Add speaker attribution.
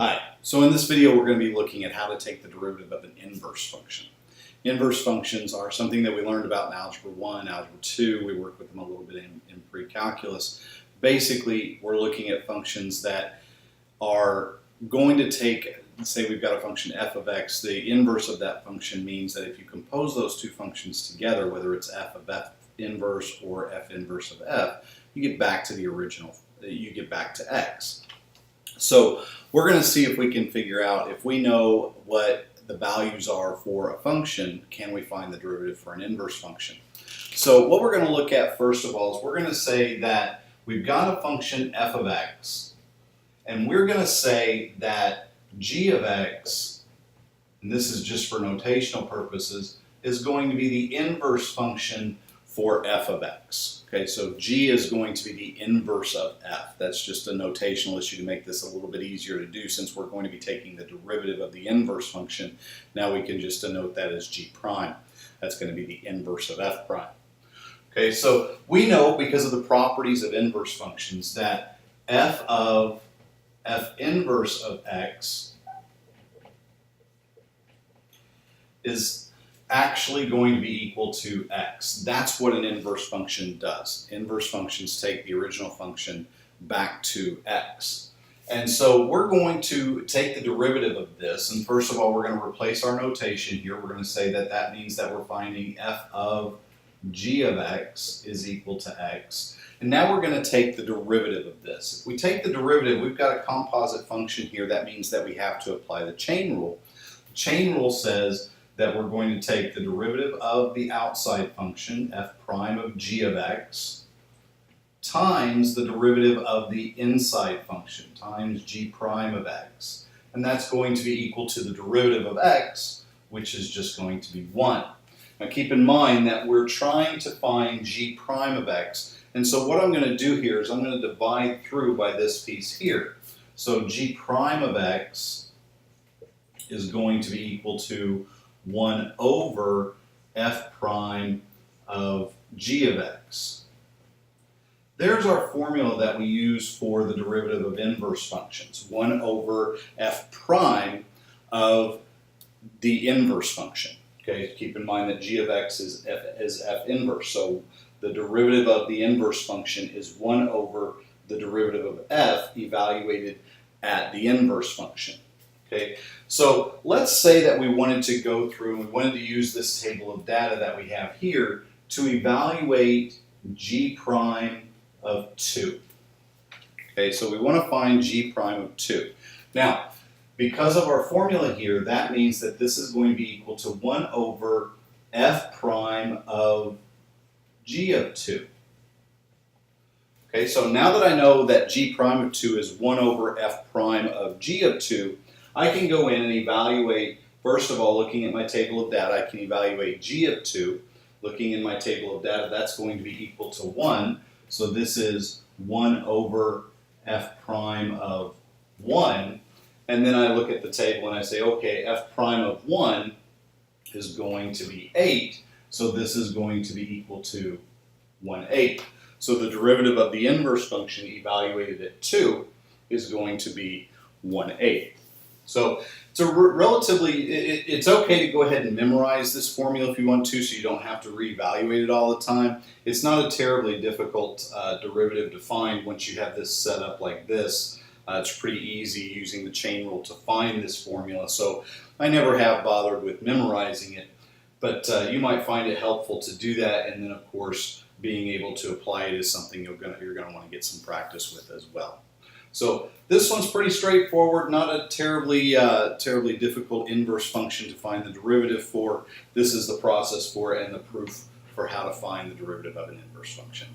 Speaker 1: Hi, so in this video we're going to be looking at how to take the derivative of an inverse function. Inverse functions are something that we learned about in Algebra 1, Algebra 2, we worked with them a little bit in pre-calculus. Basically, we're looking at functions that are going to take, say we've got a function f of x, the inverse of that function means that if you compose those two functions together, whether it's f of f inverse or f inverse of f, you get back to the original, you get back to x. So we're going to see if we can figure out, if we know what the values are for a function, can we find the derivative for an inverse function? So what we're going to look at first of all is we're going to say that we've got a function f of x, and we're going to say that g of x, and this is just for notational purposes, is going to be the inverse function for f of x. Okay, so g is going to be the inverse of f. That's just a notational issue to make this a little bit easier to do, since we're going to be taking the derivative of the inverse function. Now we can just denote that as g prime. That's going to be the inverse of f prime. Okay, so we know, because of the properties of inverse functions, that f of f inverse of x is actually going to be equal to x. That's what an inverse function does. Inverse functions take the original function back to x. And so we're going to take the derivative of this, and first of all we're going to replace our notation here. We're going to say that that means that we're finding f of g of x is equal to x. And now we're going to take the derivative of this. If we take the derivative, we've got a composite function here. That means that we have to apply the chain rule. The chain rule says that we're going to take the derivative of the outside function, f prime of g of x, times the derivative of the inside function, times g prime of x. And that's going to be equal to the derivative of x, which is just going to be 1. Now keep in mind that we're trying to find g prime of x, and so what I'm going to do here is I'm going to divide through by this piece here. So g prime of x is going to be equal to 1 over f prime of g of x. There's our formula that we use for the derivative of inverse functions. 1 over f prime of the inverse function. Okay, keep in mind that g of x is f inverse, so the derivative of the inverse function is 1 over the derivative of f evaluated at the inverse function. Okay, so let's say that we wanted to go through and we wanted to use this table of data that we have here to evaluate g prime of 2. Okay, so we want to find g prime of 2. Now, because of our formula here, that means that this is going to be equal to 1 over f prime of g of 2. Okay, so now that I know that g prime of 2 is 1 over f prime of g of 2, I can go in and evaluate, first of all, looking at my table of data, I can evaluate g of 2. Looking in my table of data, that's going to be equal to 1. So this is 1 over f prime of 1. And then I look at the table and I say, okay, f prime of 1 is going to be 8. So this is going to be equal to 1/8. So the derivative of the inverse function evaluated at 2 is going to be 1/8. So it's a relatively, it's okay to go ahead and memorize this formula if you want to, so you don't have to reevaluate it all the time. It's not a terribly difficult derivative to find once you have this set up like this. It's pretty easy using the chain rule to find this formula, so I never have bothered with memorizing it. But you might find it helpful to do that, and then of course being able to apply it is something you're going to want to get some practice with as well. So this one's pretty straightforward, not a terribly difficult inverse function to find the derivative for. This is the process for it and the proof for how to find the derivative of an inverse function.